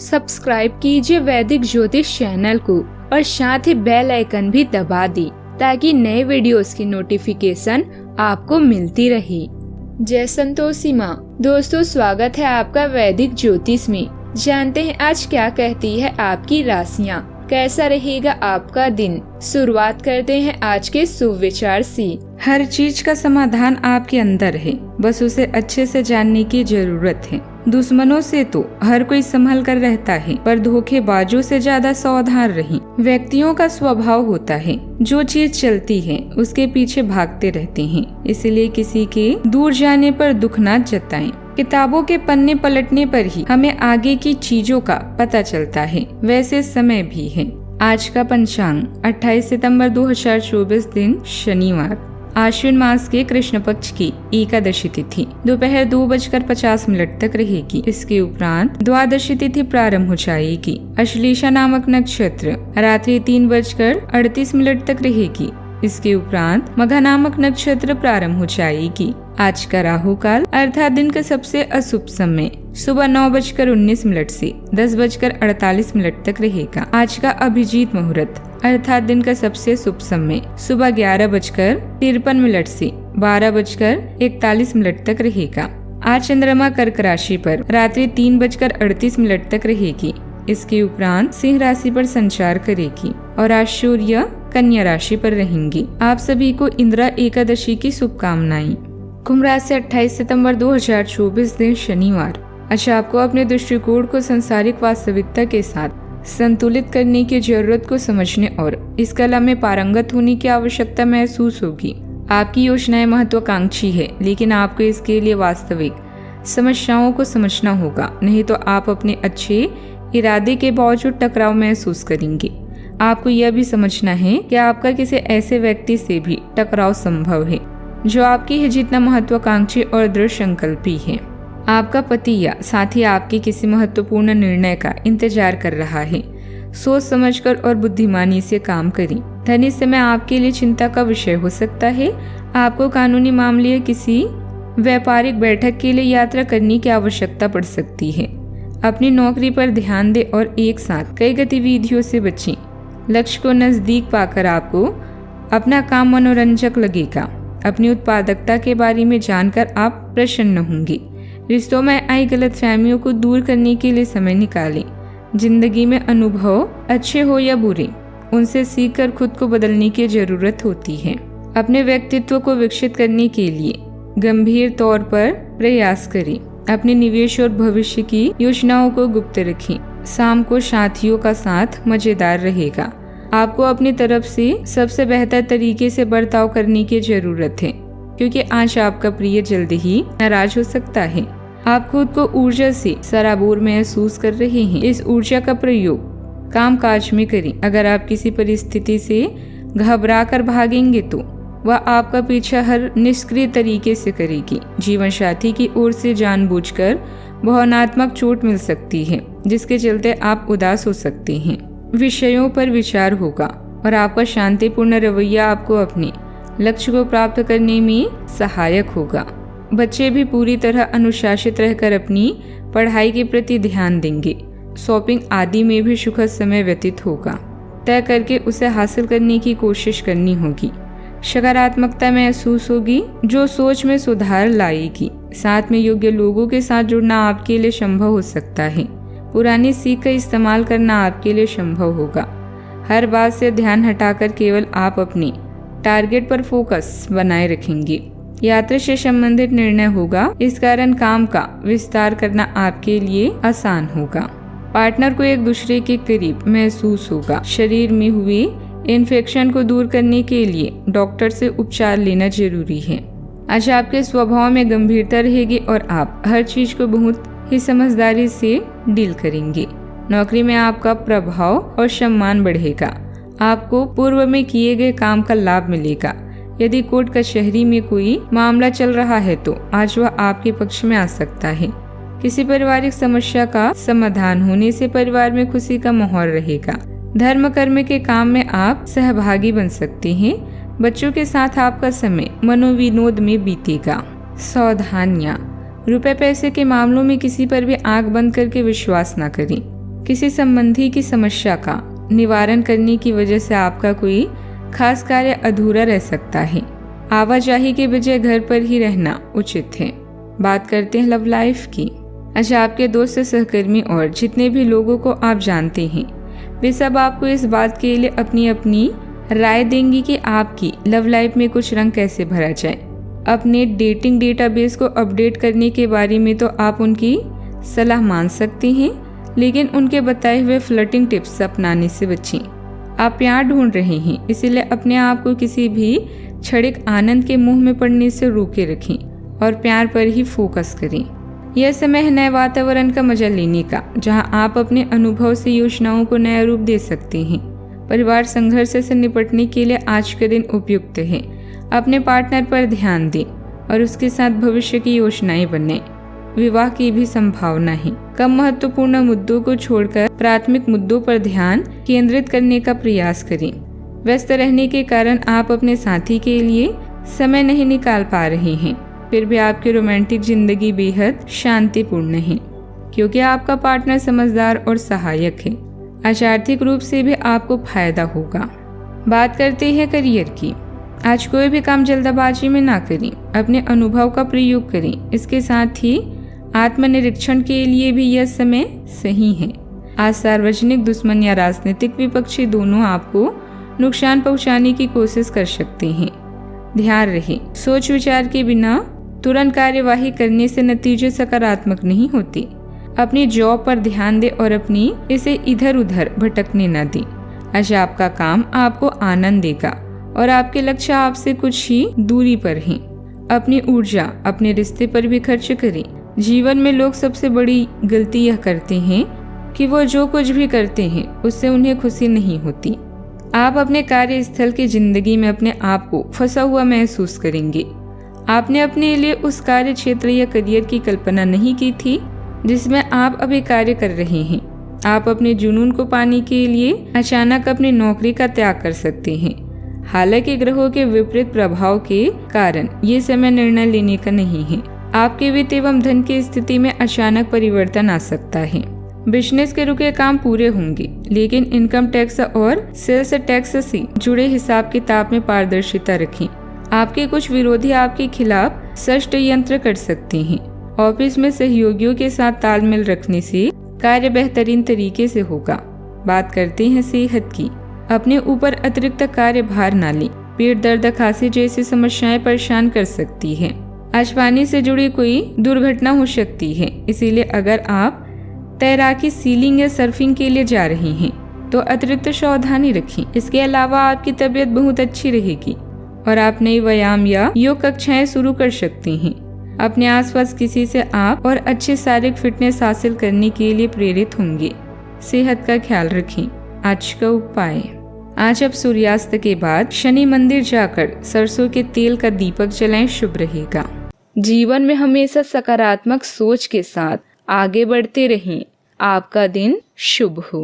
Subscribe कीजिए वैदिक ज्योतिष चैनल को और साथ ही बेल आइकन भी दबा दी ताकि नए वीडियोस की नोटिफिकेशन आपको मिलती रहे। जय संतोषी माँ। दोस्तों, स्वागत है आपका वैदिक ज्योतिष में। जानते हैं आज क्या कहती है आपकी राशियाँ, कैसा रहेगा आपका दिन। शुरुआत करते हैं आज के शुभ विचार से। हर चीज का समाधान आपके अंदर है, बस उसे अच्छे से जानने की जरूरत है। दुश्मनों से तो हर कोई संभल कर रहता है, पर धोखेबाजों से ज्यादा सावधान रहें। व्यक्तियों का स्वभाव होता है जो चीज चलती है उसके पीछे भागते रहते हैं, इसलिए किसी के दूर जाने पर दुख न जताएं। किताबों के पन्ने पलटने पर ही हमें आगे की चीजों का पता चलता है, वैसे समय भी है। आज का पंचांग 28 सितंबर 2024 दिन शनिवार, आश्विन मास के कृष्ण पक्ष की एकादशी तिथि दोपहर 2:50 तक रहेगी। इसके उपरांत द्वादशी तिथि प्रारंभ हो जाएगी। अश्लेषा नामक नक्षत्र रात्रि 3:38 तक रहेगी। इसके उपरांत मघा नामक नक्षत्र प्रारंभ हो जाएगी। आज का राहु काल अर्थात दिन का सबसे अशुभ समय सुबह 9:19 से 10:48 तक रहेगा। आज का अभिजीत मुहूर्त अर्थात दिन का सबसे शुभ समय सुबह 11:53 से 12:41 तक रहेगा। आज चंद्रमा कर्क राशि पर रात्रि 3:38 तक रहेगी। इसके उपरांत सिंह राशि पर संचार करेगी और आज सूर्य कन्या राशि पर रहेंगी। आप सभी को इंदिरा एकादशी की शुभकामनाएं। कुंभ राशि 28 सितंबर 2024 दिन शनिवार। अच्छा, आपको अपने दृष्टिकोण को सांसारिक वास्तविकता के साथ संतुलित करने की जरूरत को समझने और इस कला में पारंगत होने की आवश्यकता महसूस होगी। आपकी योजनाएं महत्वाकांक्षी है, लेकिन आपको इसके लिए वास्तविक समस्याओं को समझना होगा, नहीं तो आप अपने अच्छे इरादे के बावजूद टकराव महसूस करेंगे। आपको यह भी समझना है कि आपका किसी ऐसे व्यक्ति से भी टकराव संभव है जो आपकी ही जितना महत्वाकांक्षी और दृढ़ संकल्पी है। आपका पति या साथी आपके किसी महत्वपूर्ण निर्णय का इंतजार कर रहा है। सोच समझकर और बुद्धिमानी से काम करें। धन इस समय आपके लिए चिंता का विषय हो सकता है। आपको कानूनी मामले या किसी व्यापारिक बैठक के लिए यात्रा करने की आवश्यकता पड़ सकती है। अपनी नौकरी पर ध्यान दें और एक साथ कई गतिविधियों से बचें। लक्ष्य को नजदीक पाकर आपको अपना काम मनोरंजक लगेगा। अपनी उत्पादकता के बारे में जानकर आप प्रसन्न होंगे। रिश्तों में आई गलतफहमियों को दूर करने के लिए समय निकालें। जिंदगी में अनुभव अच्छे हो या बुरे, उनसे सीखकर खुद को बदलने की जरूरत होती है। अपने व्यक्तित्व को विकसित करने के लिए गंभीर तौर पर प्रयास करें। अपने निवेश और भविष्य की योजनाओं को गुप्त रखें। शाम को साथियों का साथ मजेदार रहेगा। आपको अपनी तरफ से सबसे बेहतर तरीके से बर्ताव करने की जरूरत है, क्योंकि आज आपका प्रिय जल्द ही नाराज हो सकता है। आप खुद को ऊर्जा से सराबोर महसूस कर रहे हैं। इस ऊर्जा का प्रयोग काम काज में करें। अगर आप किसी परिस्थिति से घबरा कर भागेंगे तो वह आपका पीछा हर निष्क्रिय तरीके से करेगी। जीवन साथी की ओर से जानबूझकर भावनात्मक चोट मिल सकती है, जिसके चलते आप उदास हो सकते हैं। विषयों पर विचार होगा और आपका शांतिपूर्ण रवैया आपको अपने लक्ष्य को प्राप्त करने में सहायक होगा। बच्चे भी पूरी तरह अनुशासित रहकर अपनी पढ़ाई के प्रति ध्यान देंगे। शॉपिंग आदि में भी सुखद समय व्यतीत होगा। तय करके उसे हासिल करने की कोशिश करनी होगी। सकारात्मकता महसूस होगी जो सोच में सुधार लाएगी। साथ में योग्य लोगों के साथ जुड़ना आपके लिए संभव हो सकता है। पुरानी सीख का इस्तेमाल करना आपके लिए संभव होगा। हर बात से ध्यान हटाकर केवल आप अपने टारगेट पर फोकस बनाए रखेंगे। यात्रा से संबंधित निर्णय होगा, इस कारण काम का विस्तार करना आपके लिए आसान होगा। पार्टनर को एक दूसरे के करीब महसूस होगा। शरीर में हुए इन्फेक्शन को दूर करने के लिए डॉक्टर से उपचार लेना जरूरी है। आज आपके स्वभाव में गंभीरता रहेगी और आप हर चीज को बहुत ही समझदारी से डील करेंगे। नौकरी में आपका प्रभाव और सम्मान बढ़ेगा। आपको पूर्व में किए गए काम का लाभ मिलेगा। यदि कोर्ट कचहरी में कोई मामला चल रहा है तो आज वह आपके पक्ष में आ सकता है। किसी पारिवारिक समस्या का समाधान होने से परिवार में खुशी का माहौल रहेगा। धर्म कर्म के काम में आप सहभागी बन सकते हैं। बच्चों के साथ आपका समय मनोविनोद में बीतेगा। सावधानियां, रुपए पैसे के मामलों में किसी पर भी आंख बंद करके विश्वास न करें। किसी संबंधी की समस्या का निवारण करने की वजह से आपका कोई खास कार्य अधूरा रह सकता है। आवाजाही के बजाय घर पर ही रहना उचित है। बात करते हैं लव लाइफ की। अच्छा, आपके दोस्त, सहकर्मी और जितने भी लोगों को आप जानते हैं वे सब आपको इस बात के लिए अपनी अपनी राय देंगी कि आपकी लव लाइफ में कुछ रंग कैसे भरा जाए। अपने डेटिंग डेटाबेस को अपडेट करने के बारे में तो आप उनकी सलाह मान सकते हैं, लेकिन उनके बताए हुए फ्लर्टिंग टिप्स अपनाने से बचें। आप प्यार ढूंढ रहे हैं, इसीलिए अपने आप को किसी भी क्षणिक आनंद के मुंह में पड़ने से रोके रखें और प्यार पर ही फोकस करें। यह समय है नए वातावरण का मजा लेने का, जहां आप अपने अनुभव से योजनाओं को नया रूप दे सकते हैं। परिवार संघर्ष से निपटने के लिए आज का दिन उपयुक्त है। अपने पार्टनर पर ध्यान दें और उसके साथ भविष्य की योजनाएं बनाएं। विवाह की भी संभावना है। कम महत्वपूर्ण मुद्दों को छोड़कर प्राथमिक मुद्दों पर ध्यान केंद्रित करने का प्रयास करें। व्यस्त रहने के कारण आप अपने साथी के लिए समय नहीं निकाल पा रहे हैं, फिर भी आपकी रोमांटिक जिंदगी बेहद शांतिपूर्ण है, क्योंकि आपका पार्टनर समझदार और सहायक है। आज आर्थिक रूप से भी आपको फायदा होगा। बात करते हैं करियर की। आज कोई भी काम जल्दबाजी में ना करें, अपने अनुभव का प्रयोग करें। इसके साथ ही आत्मनिरीक्षण के लिए भी यह समय सही है। आज सार्वजनिक दुश्मन या राजनीतिक विपक्षी दोनों आपको नुकसान पहुंचाने की कोशिश कर सकते हैं। ध्यान रहे, सोच विचार के बिना तुरंत कार्यवाही करने से नतीजे सकारात्मक नहीं होते। अपनी जॉब पर ध्यान दें और अपनी इसे इधर उधर भटकने न दें। आज आपका काम आपको आनंद देगा और आपके लक्ष्य आपसे कुछ ही दूरी पर हैं। अपनी ऊर्जा अपने रिश्ते पर भी खर्च करें। जीवन में लोग सबसे बड़ी गलती यह करते हैं कि वो जो कुछ भी करते हैं उससे उन्हें खुशी नहीं होती। आप अपने कार्यस्थल की जिंदगी में अपने आप को फंसा हुआ महसूस करेंगे। आपने अपने लिए उस कार्य क्षेत्र या करियर की कल्पना नहीं की थी जिसमें आप अभी कार्य कर रहे हैं। आप अपने जुनून को पाने के लिए अचानक अपनी नौकरी का त्याग कर सकते हैं। हालांकि ग्रहों के विपरीत प्रभाव के कारण ये समय निर्णय लेने का नहीं है। आपके वित्त एवं धन की स्थिति में अचानक परिवर्तन आ सकता है। बिजनेस के रुके काम पूरे होंगे, लेकिन इनकम टैक्स और सेल्स टैक्स से जुड़े हिसाब किताब में पारदर्शिता रखें। आपके कुछ विरोधी आपके खिलाफ षड्यंत्र कर सकते हैं। ऑफिस में सहयोगियों के साथ तालमेल रखने से कार्य बेहतरीन तरीके से होगा। बात करते हैं सेहत की। अपने ऊपर अतिरिक्त कार्य भार न लें। पेट दर्द, खांसी जैसी समस्याएं परेशान कर सकती हैं। आज पानी से जुड़ी कोई दुर्घटना हो सकती है, इसीलिए अगर आप तैराकी, सीलिंग या सर्फिंग के लिए जा रहे हैं तो अतिरिक्त सावधानी रखें। इसके अलावा आपकी तबीयत बहुत अच्छी रहेगी और आप नई व्यायाम या योग कक्षाएं शुरू कर सकते हैं। अपने आसपास किसी से आप और अच्छी शारीरिक फिटनेस हासिल करने के लिए प्रेरित होंगे। सेहत का ख्याल रखें। आज का उपाय, आज आप सूर्यास्त के बाद शनि मंदिर जाकर सरसों के तेल का दीपक जलाएं, शुभ रहेगा। जीवन में हमेशा सकारात्मक सोच के साथ आगे बढ़ते रहें। आपका दिन शुभ हो।